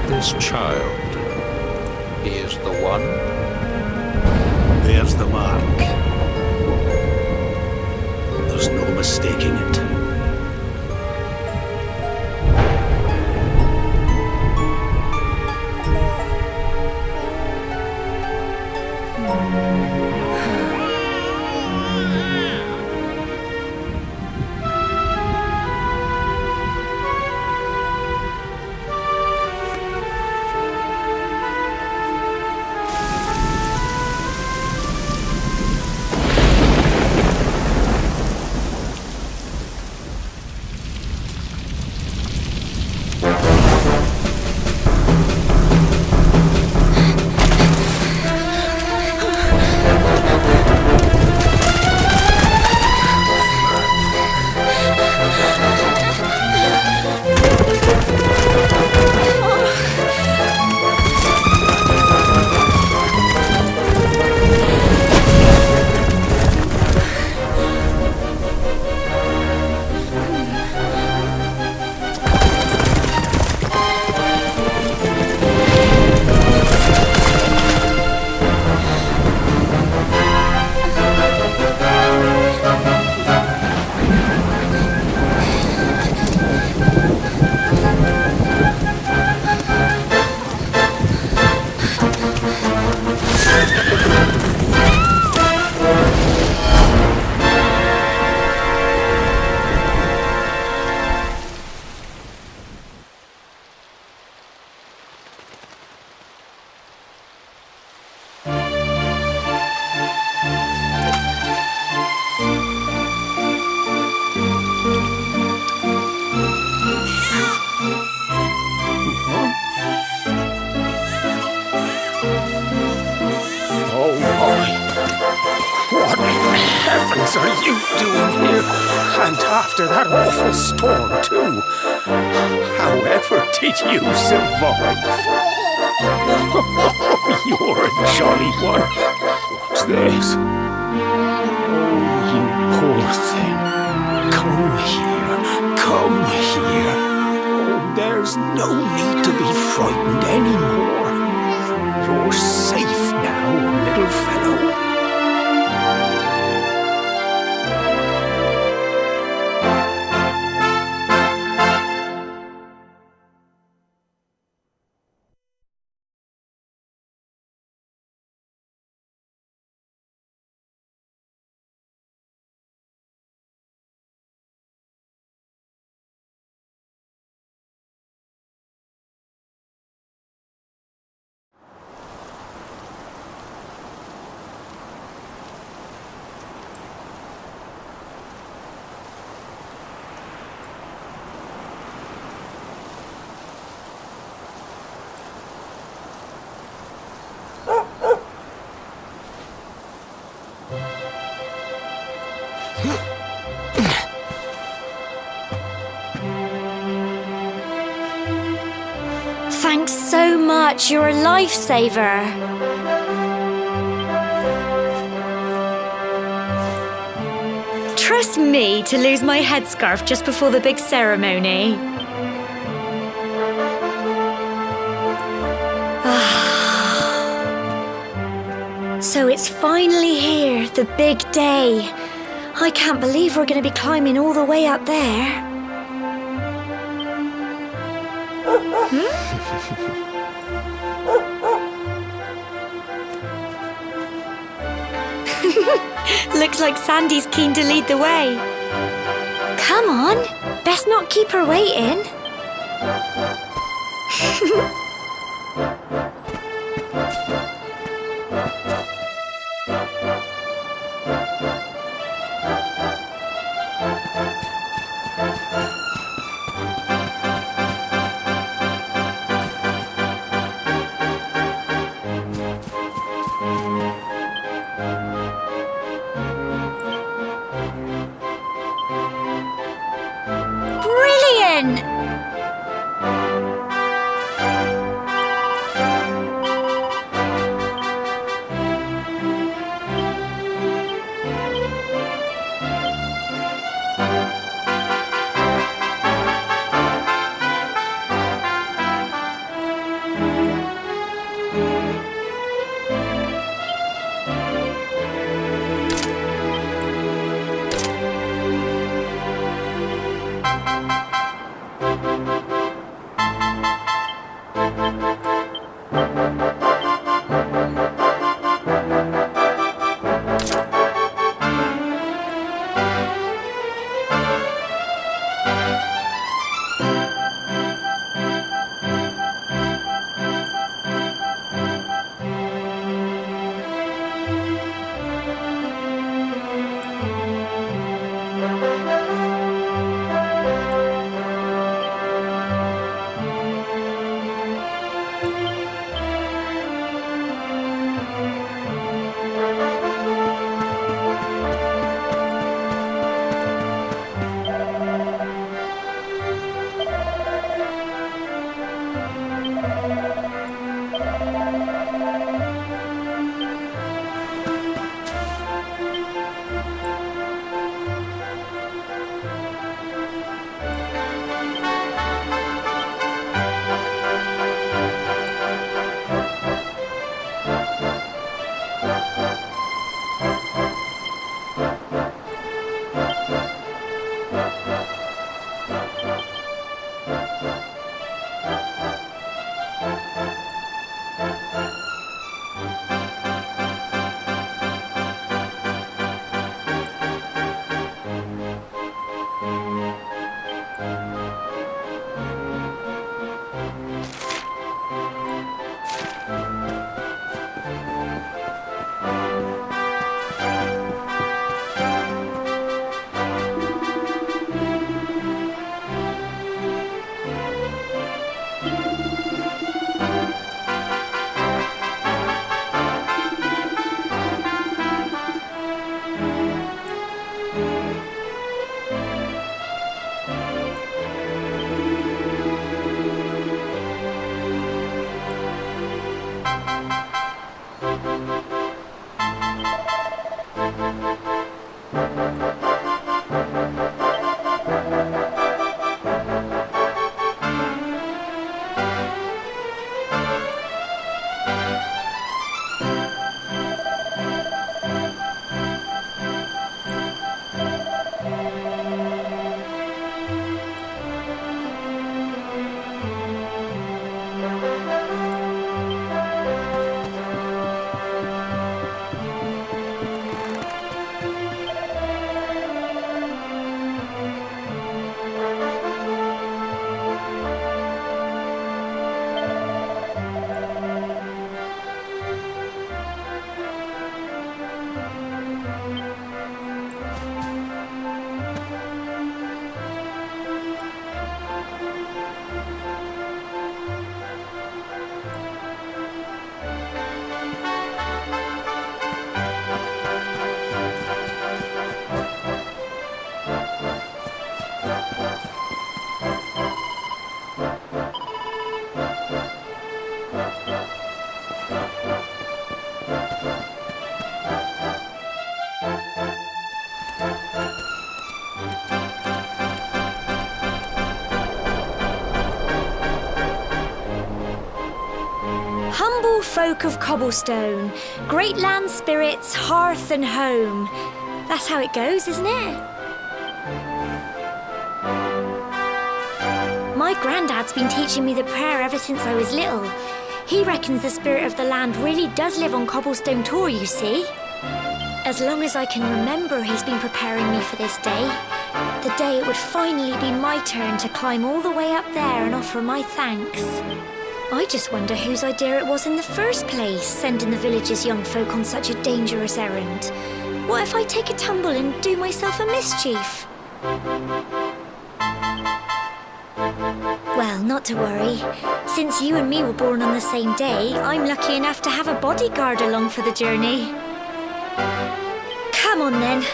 This child, he is the one? There's the mark. There's no mistaking it. What in heavens are you doing here? And after that awful storm, too. However did you survive? You're a jolly one. What's this? Oh, you poor thing. Come here. Come here. Oh, there's no need to be frightened anymore. You're safe now, little fellow. Thanks so much. You're a lifesaver. Trust me to lose my headscarf just before the big ceremony. So it's finally here, the big day. I can't believe we're going to be climbing all the way up there. Looks like Sandy's keen to lead the way. Come on, best not keep her waiting. Brilliant! folk of cobblestone, great land spirits, hearth and home. That's how it goes, isn't it? My granddad's been teaching me the prayer ever since I was little. He reckons the spirit of the land really does live on Cobblestone Tor, you see. As long as I can remember, he's been preparing me for this day. The day it would finally be my turn to climb all the way up there and offer my thanks. I just wonder whose idea it was in the first place, sending the village's young folk on such a dangerous errand. What if I take a tumble and do myself a mischief? Well, not to worry. Since you and me were born on the same day, I'm lucky enough to have a bodyguard along for the journey. Come on then.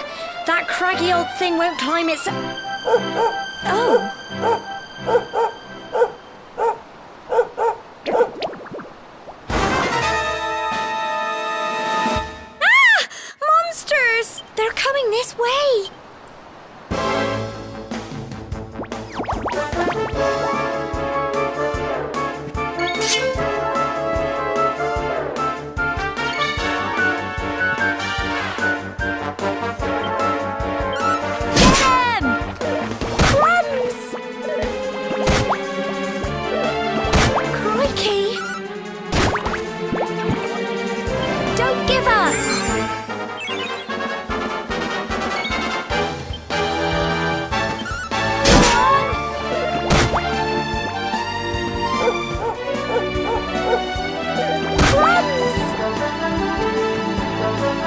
That craggy old thing won't climb its... Oh! Ah! Monsters! They're coming this way!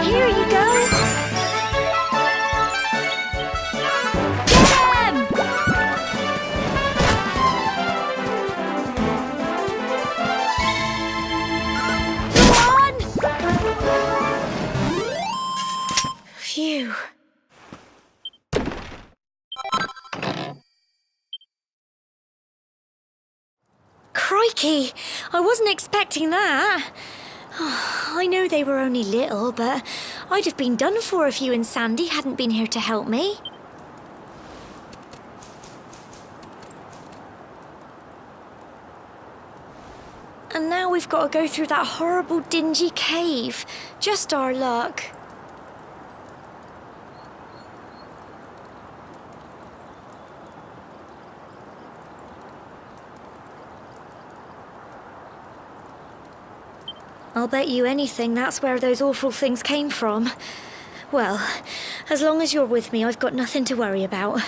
Here you go! Get him! Go on! Phew. Crikey! I wasn't expecting that. I know they were only little, but I'd have been done for if you and Sandy hadn't been here to help me. And now we've got to go through that horrible, dingy cave. Just our luck. I'll bet you anything that's where those awful things came from. Well, as long as you're with me, I've got nothing to worry about.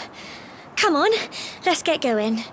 Come on, let's get going.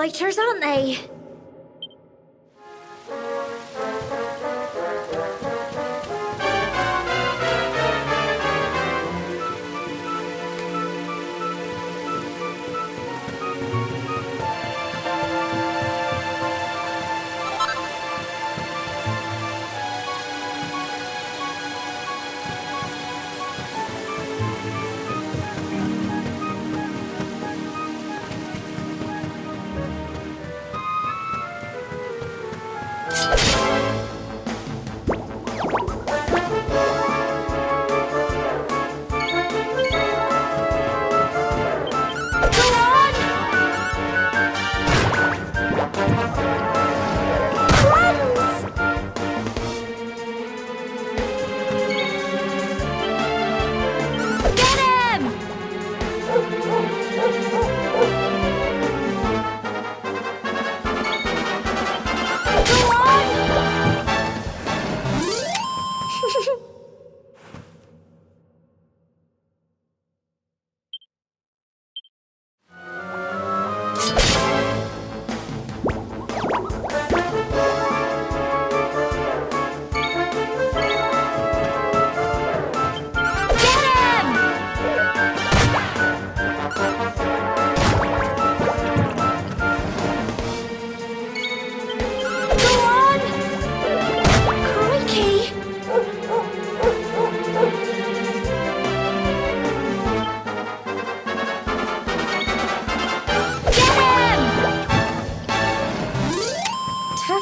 blighters, aren't they?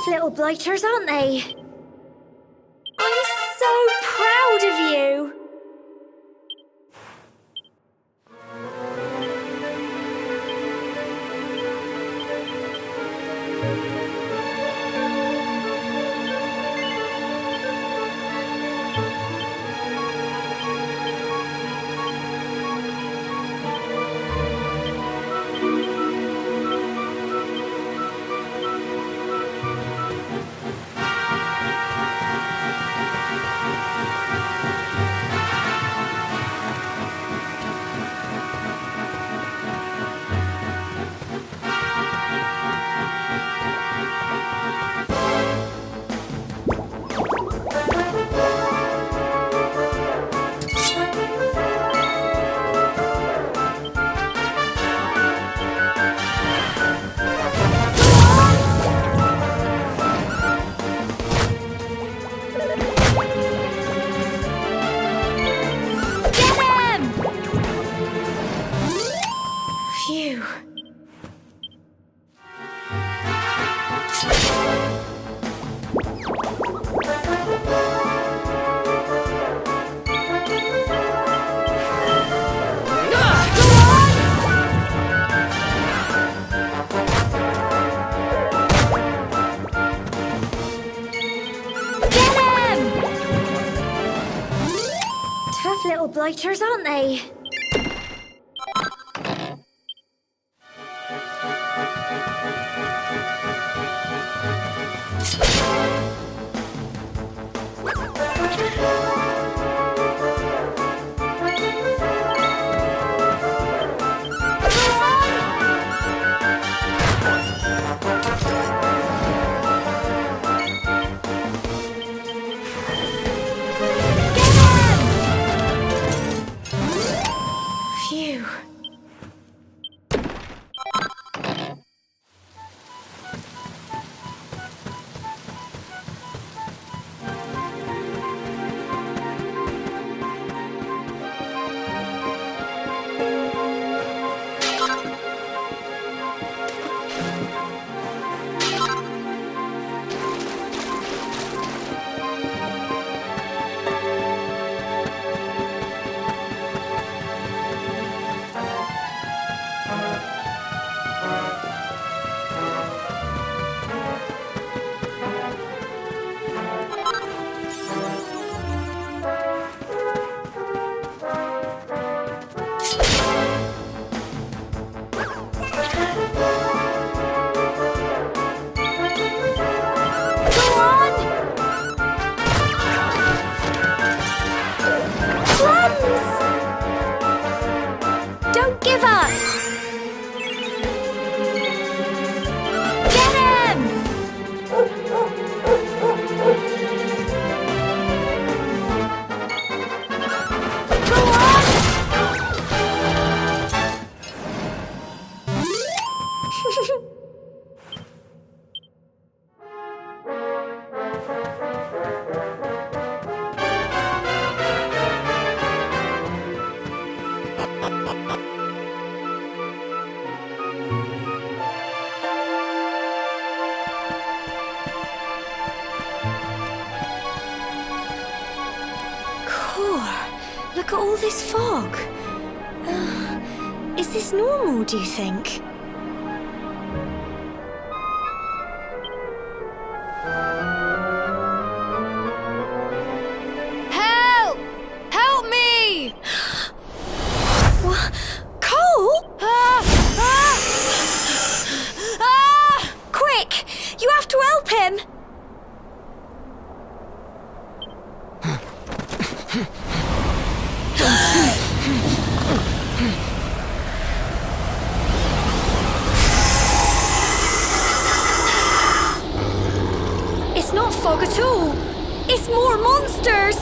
Little blighters, aren't they? I'm so proud of you! Phew. Tough little blighters, aren't they? Look at all this fog. Is this normal, do you think? Help! Help me! What? Cole? Quick! You have to help him! It's not fog at all. It's more monsters.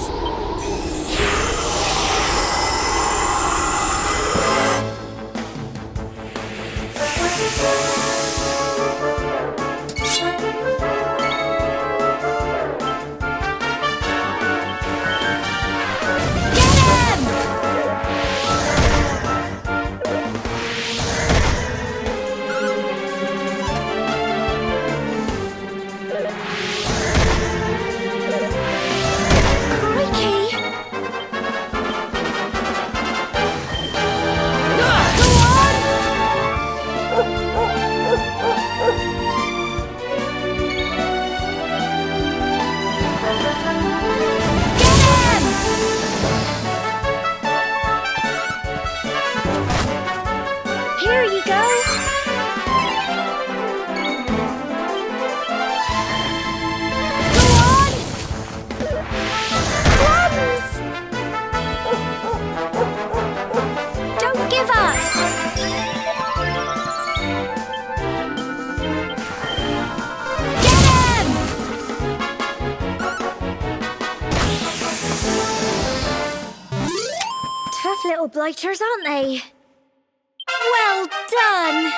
Here you go. Go on! Plums! Don't give up. Get him! Tough little blighters, aren't they? Well done!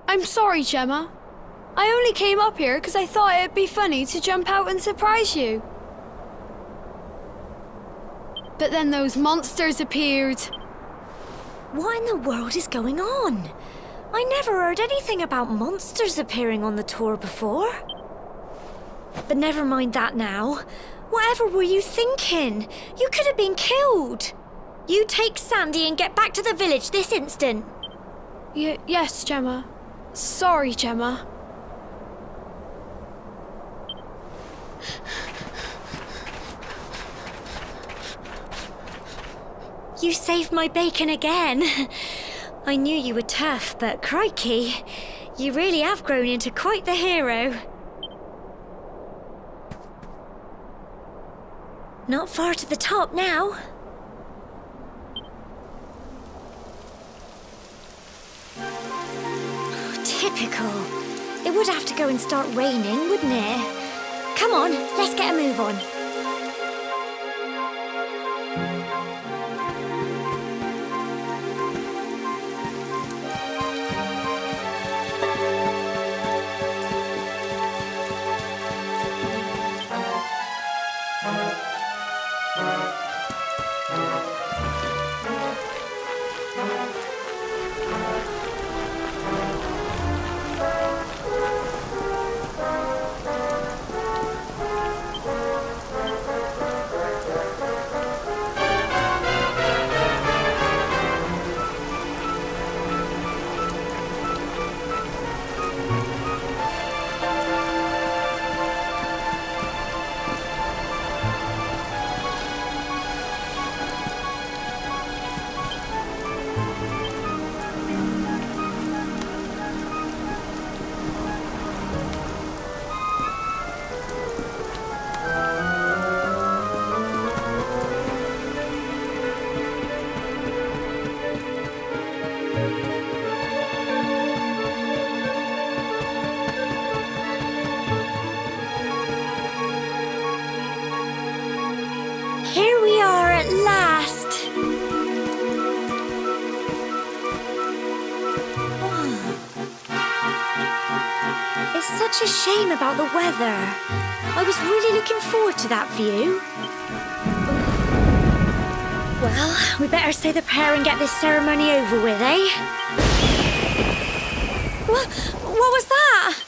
I'm sorry, Gemma. I only came up here because I thought it'd be funny to jump out and surprise you. But then those monsters appeared. What in the world is going on? I never heard anything about monsters appearing on the tour before. But never mind that now. Whatever were you thinking? You could have been killed. You take Sandy and get back to the village this instant. Yes, Gemma. Sorry, Gemma. You saved my bacon again. I knew you were tough, but crikey, you really have grown into quite the hero. Not far to the top now. Typical. It would have to go and start raining, wouldn't it? Come on, let's get a move on. such a shame about the weather. I was really looking forward to that view. Well, we better say the prayer and get this ceremony over with, eh? What was that?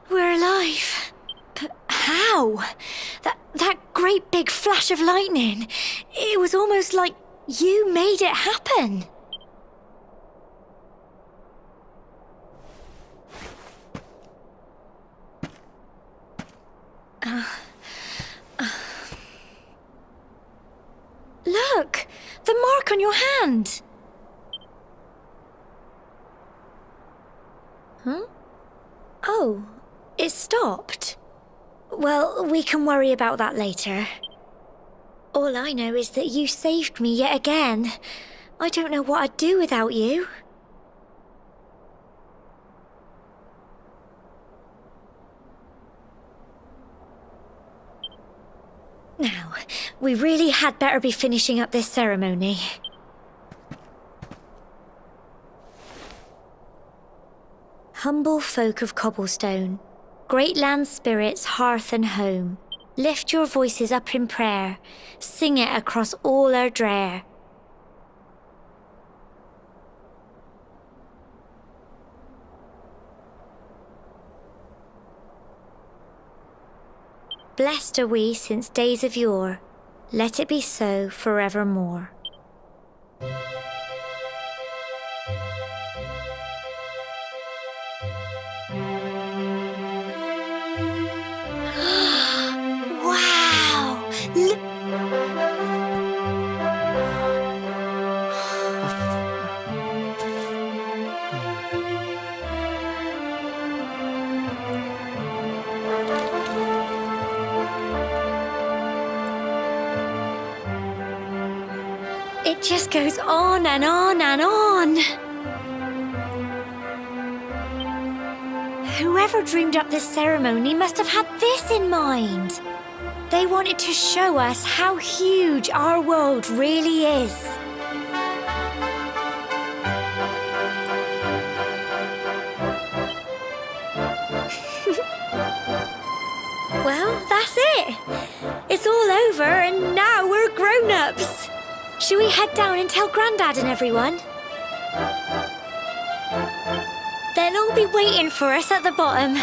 We're alive. But how? That great big flash of lightning. It was almost like you made it happen. Look! The mark on your hand! Huh? Oh, it stopped. Well, we can worry about that later. All I know is that you saved me yet again. I don't know what I'd do without you. Now, we really had better be finishing up this ceremony. Humble folk of Cobblestone, great land spirits, hearth and home, lift your voices up in prayer, sing it across all our drear. Blessed are we since days of yore, let it be so forevermore. Wow! It just goes on and on and on. Whoever dreamed up this ceremony must have had this in mind. They wanted to show us how huge our world really is. Well, that's it. It's all over and now we're grown-ups. Shall we head down and tell Grandad and everyone? They'll all be waiting for us at the bottom.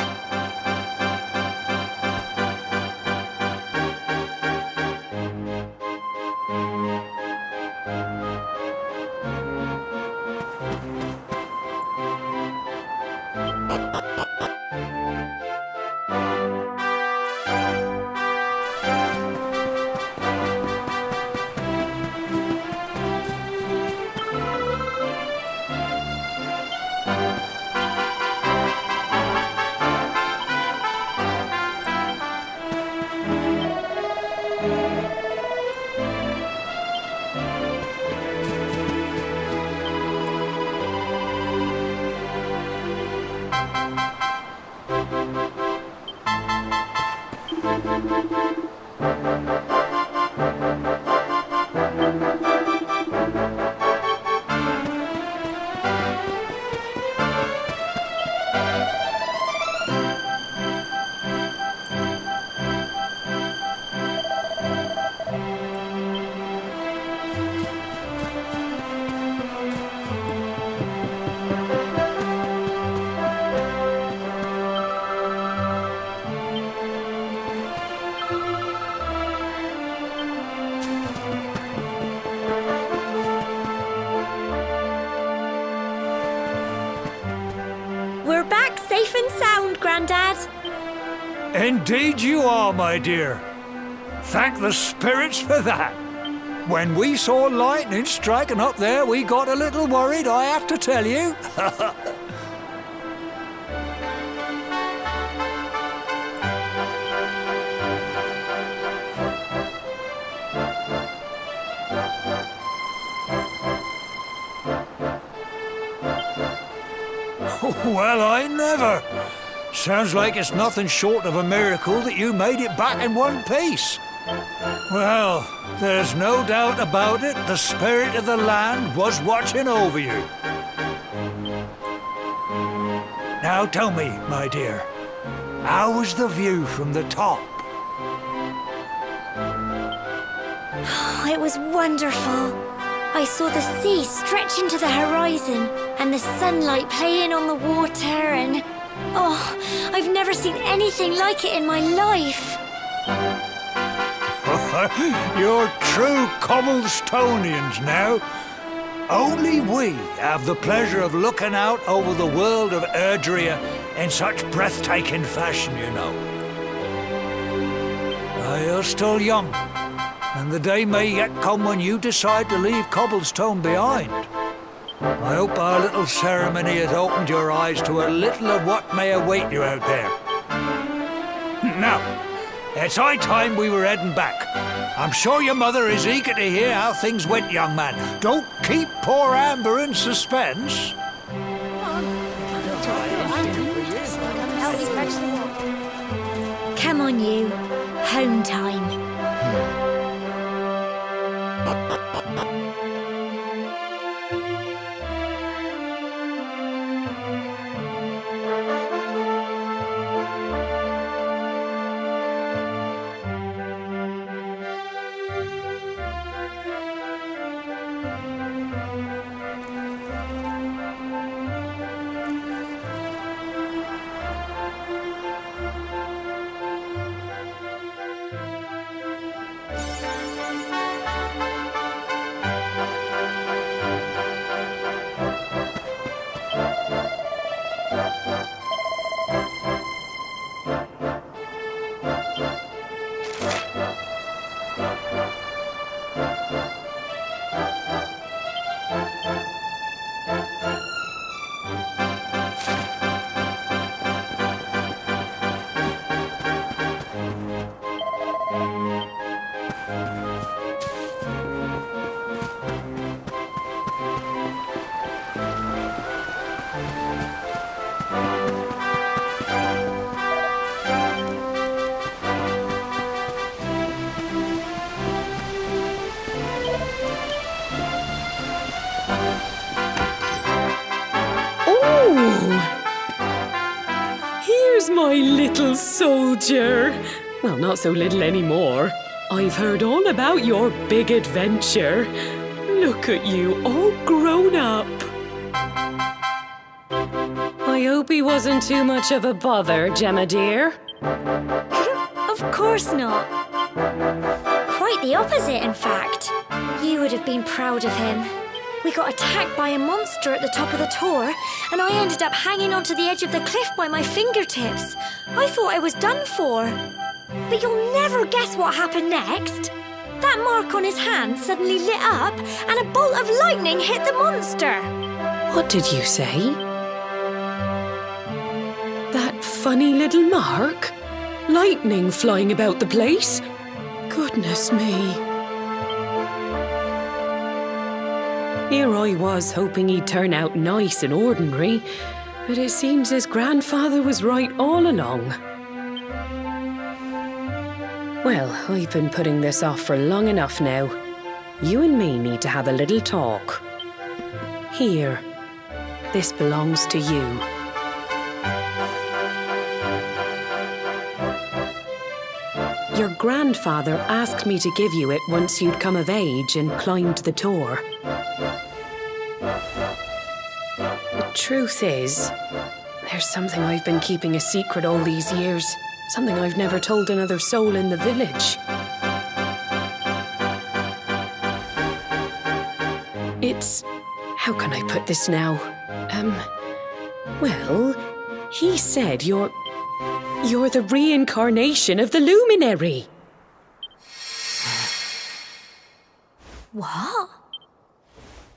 safe and sound, Grandad. Indeed you are, my dear. Thank the spirits for that. When we saw lightning striking up there, we got a little worried, I have to tell you. Well, I never. Sounds like it's nothing short of a miracle that you made it back in one piece. Well, there's no doubt about it, the spirit of the land was watching over you. Now tell me, my dear, how was the view from the top? Oh, it was wonderful. I saw the sea stretch into the horizon and the sunlight playing on the water and... Oh, I've never seen anything like it in my life. You're true Cobblestonians now. Only we have the pleasure of looking out over the world of Erdrea in such breathtaking fashion, you know. You're still young, and the day may yet come when you decide to leave Cobblestone behind. I hope our little ceremony has opened your eyes to a little of what may await you out there. Now, it's high time we were heading back. I'm sure your mother is eager to hear how things went, young man. Don't keep poor Amber in suspense. Come on, you. Home time. My little soldier. Well, not so little anymore. I've heard all about your big adventure. Look at you, all grown up. I hope he wasn't too much of a bother, Gemma dear. Of course not. Quite the opposite, in fact. You would have been proud of him. We got attacked by a monster at the top of the tor, and I ended up hanging onto the edge of the cliff by my fingertips. I thought I was done for. But you'll never guess what happened next. That mark on his hand suddenly lit up, and a bolt of lightning hit the monster. What did you say? That funny little mark? Lightning flying about the place? Goodness me. Here I was hoping he'd turn out nice and ordinary, but it seems his grandfather was right all along. Well, I've been putting this off for long enough now. You and me need to have a little talk. Here, this belongs to you. Your grandfather asked me to give you it once you'd come of age and climbed the tor. The truth is, there's something I've been keeping a secret all these years. Something I've never told another soul in the village. It's... how can I put this now? Well, He said you're the reincarnation of the luminary. What?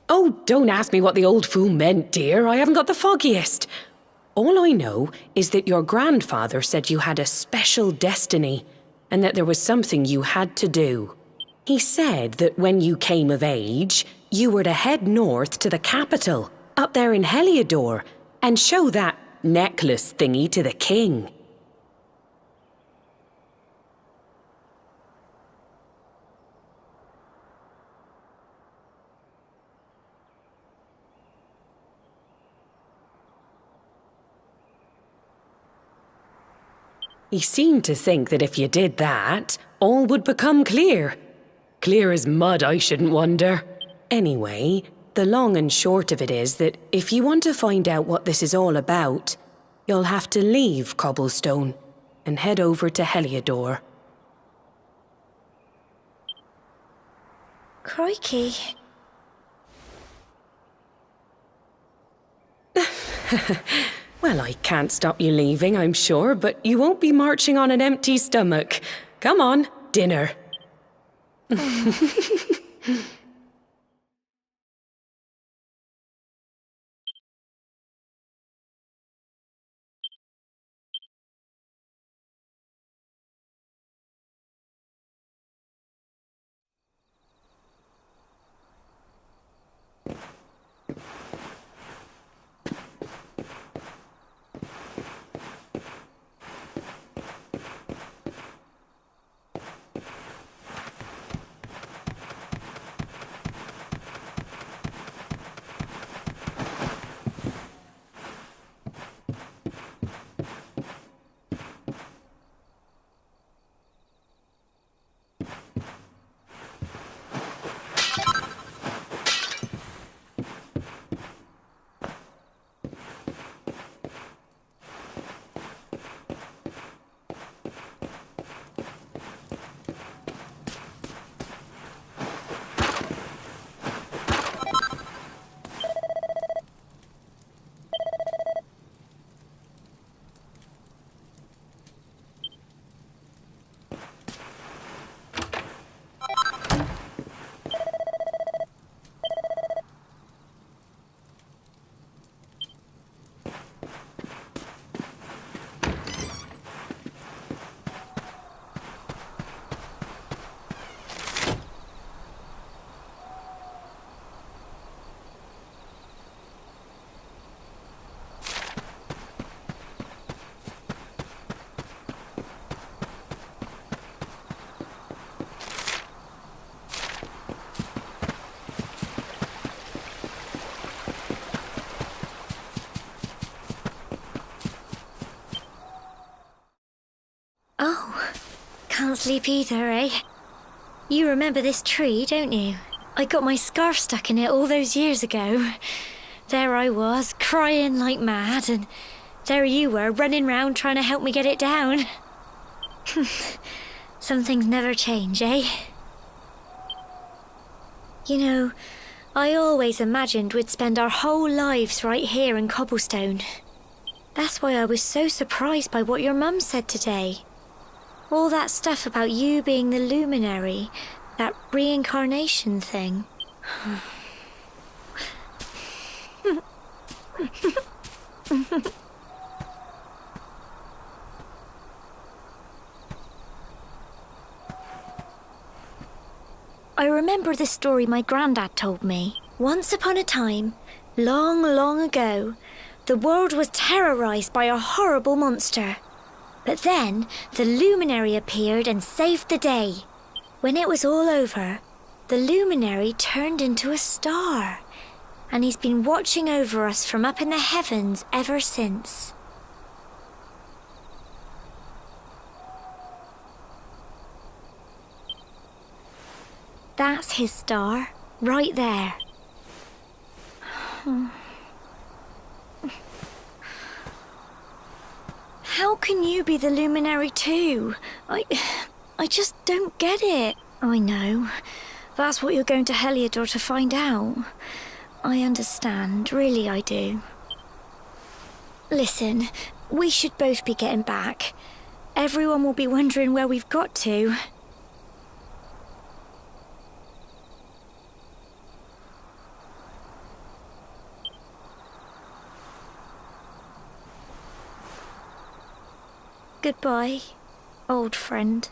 Oh, don't ask me what the old fool meant, dear. I haven't got the foggiest. All I know is that your grandfather said you had a special destiny and that there was something you had to do. He said that when you came of age, you were to head north to the capital, up there in Heliodor, and show that necklace thingy to the king. He seemed to think that if you did that, all would become clear. Clear as mud, I shouldn't wonder. Anyway, the long and short of it is that if you want to find out what this is all about, you'll have to leave Cobblestone and head over to Heliodor. Crikey. Well, I can't stop you leaving, I'm sure, but you won't be marching on an empty stomach. Come on, dinner. Oh, can't sleep either, eh? You remember this tree, don't you? I got my scarf stuck in it all those years ago. There I was, crying like mad, and there you were, running round trying to help me get it down. Some things never change, eh? You know, I always imagined we'd spend our whole lives right here in Cobblestone. That's why I was so surprised by what your mum said today. All that stuff about you being the luminary, that reincarnation thing. I remember the story my granddad told me. Once upon a time, long, long ago, the world was terrorized by a horrible monster. But then, the luminary appeared and saved the day. When it was all over, the luminary turned into a star. And he's been watching over us from up in the heavens ever since. That's his star, right there. How can you be the luminary too? I just don't get it. I know. That's what you're going to Heliodor to find out. I understand, really I do. Listen, We should both be getting back. Everyone will be wondering where we've got to. Goodbye, old friend.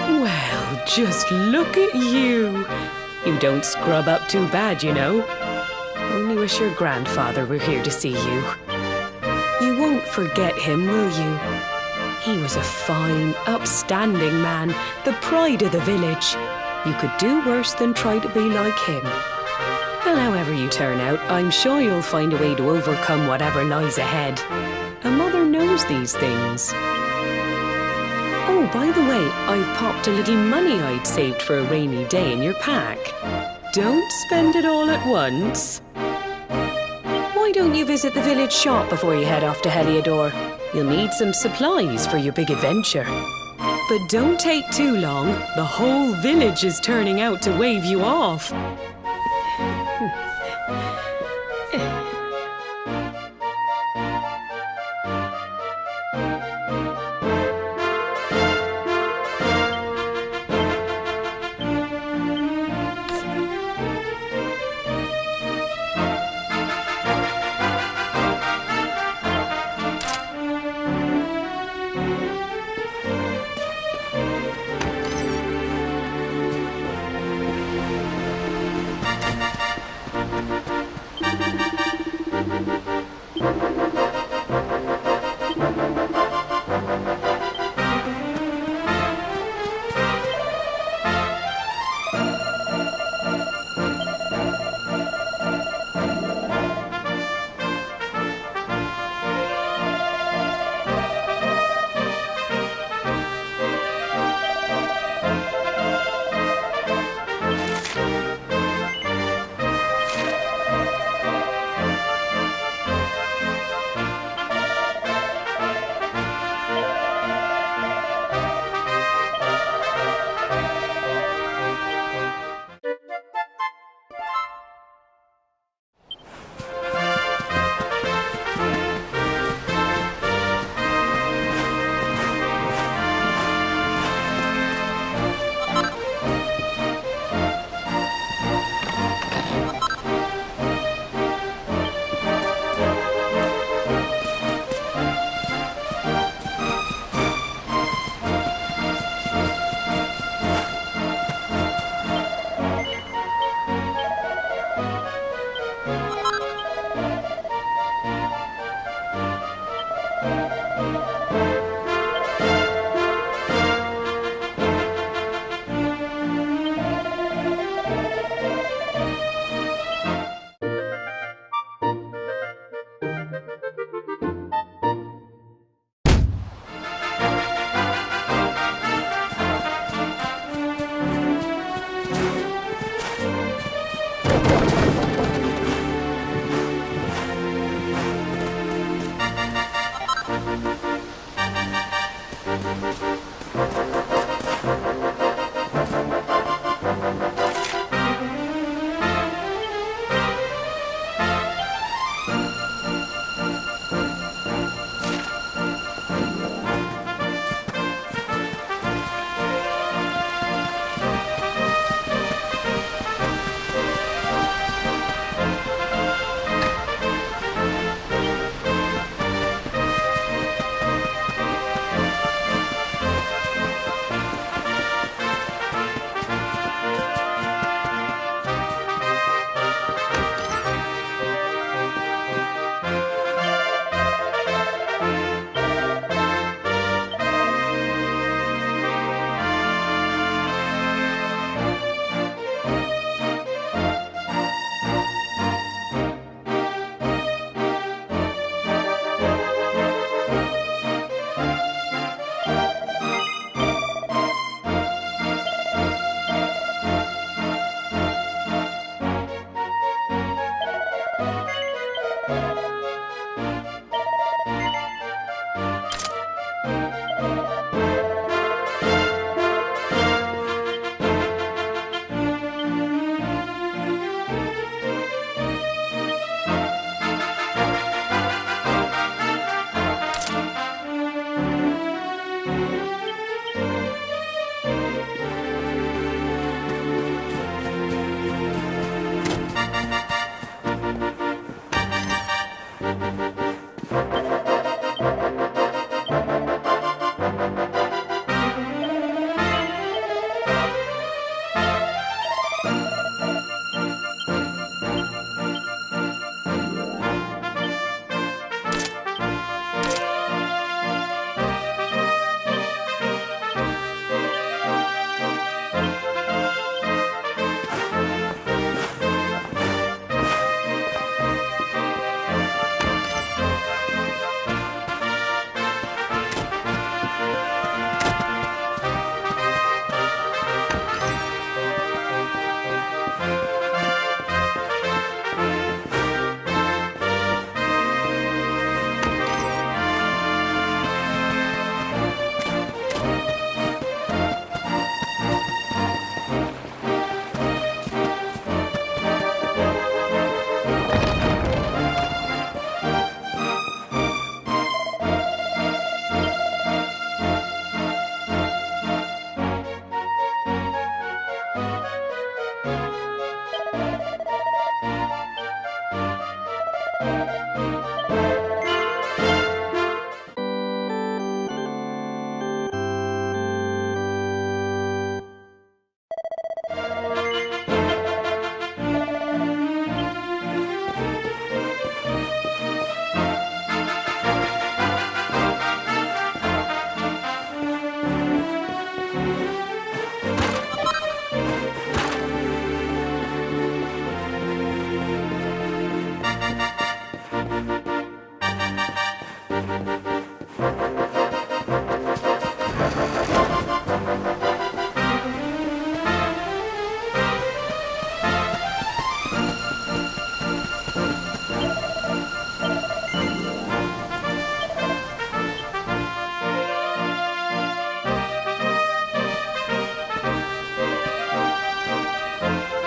Well, just look at you. You don't scrub up too bad, you know. Only wish your grandfather were here to see you. You won't forget him, will you? He was a fine, upstanding man, the pride of the village. You could do worse than try to be like him. Well, however you turn out, I'm sure you'll find a way to overcome whatever lies ahead. A mother knows these things. Oh, by the way, I've popped a little money I'd saved for a rainy day in your pack. Don't spend it all at once. Why don't you visit the village shop before you head off to Heliodor? You'll need some supplies for your big adventure. But don't take too long. The whole village is turning out to wave you off.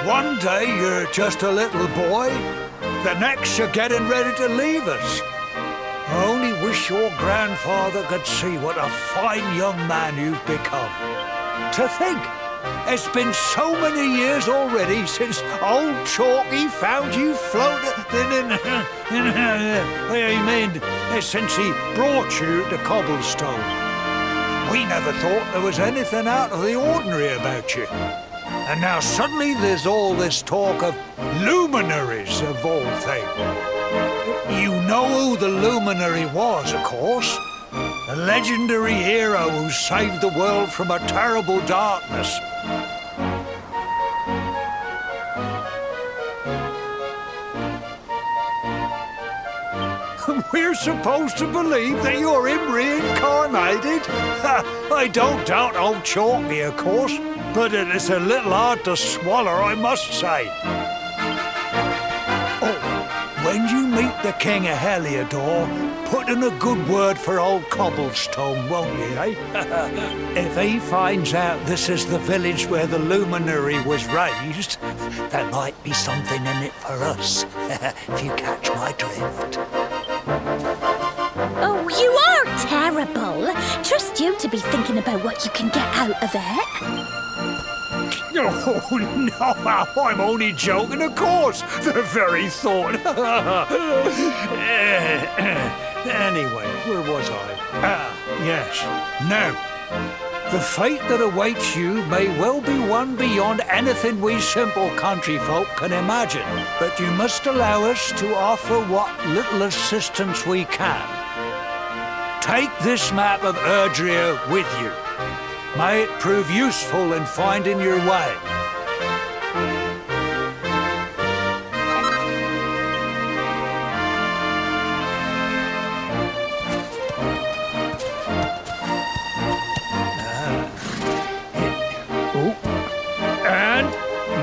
One day you're just a little boy, the next you're getting ready to leave us. I only wish your grandfather could see what a fine young man you've become. To think, it's been so many years already since old Chalky found you floating since he brought you to Cobblestone. We never thought there was anything out of the ordinary about you. And now suddenly there's all this talk of luminaries of all things. You know who the luminary was, of course. A legendary hero who saved the world from a terrible darkness. We're supposed to believe that you're him reincarnated? I don't doubt old Chalky, of course, but it is a little hard to swallow, I must say. Oh, when you meet the King of Heliodor, put in a good word for old Cobblestone, won't you, eh? If he finds out this is the village where the luminary was raised, there might be something in it for us, if you catch my drift. Oh, you are terrible. Trust you to be thinking about what you can get out of it. Oh, no, I'm only joking, of course. The very thought. Anyway, where was I? Yes. Now, the fate that awaits you may well be one beyond anything we simple country folk can imagine. But you must allow us to offer what little assistance we can. Take this map of Erdrea with you. May it prove useful in finding your way. And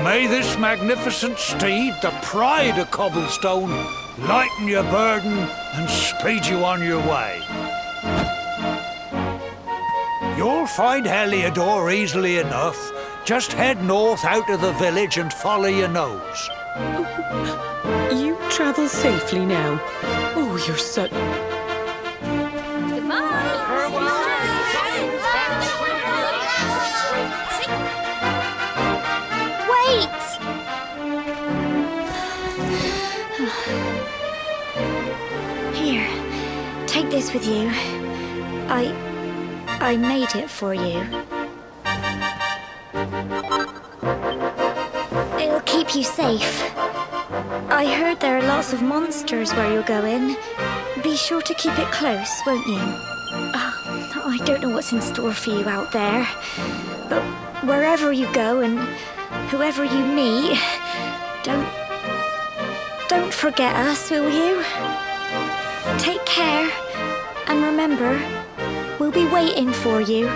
may this magnificent steed, the pride of Cobblestone, lighten your burden and speed you on your way. You'll find Heliodor easily enough. Just head north out of the village and follow your nose. You travel safely now. Oh, you're so... Wait! Here, take this with you. I made it for you. It'll keep you safe. I heard there are lots of monsters where you're going. Be sure to keep it close, won't you? I don't know what's in store for you out there, but wherever you go and whoever you meet, don't forget us, will you? Take care, and remember, we'll be waiting for you.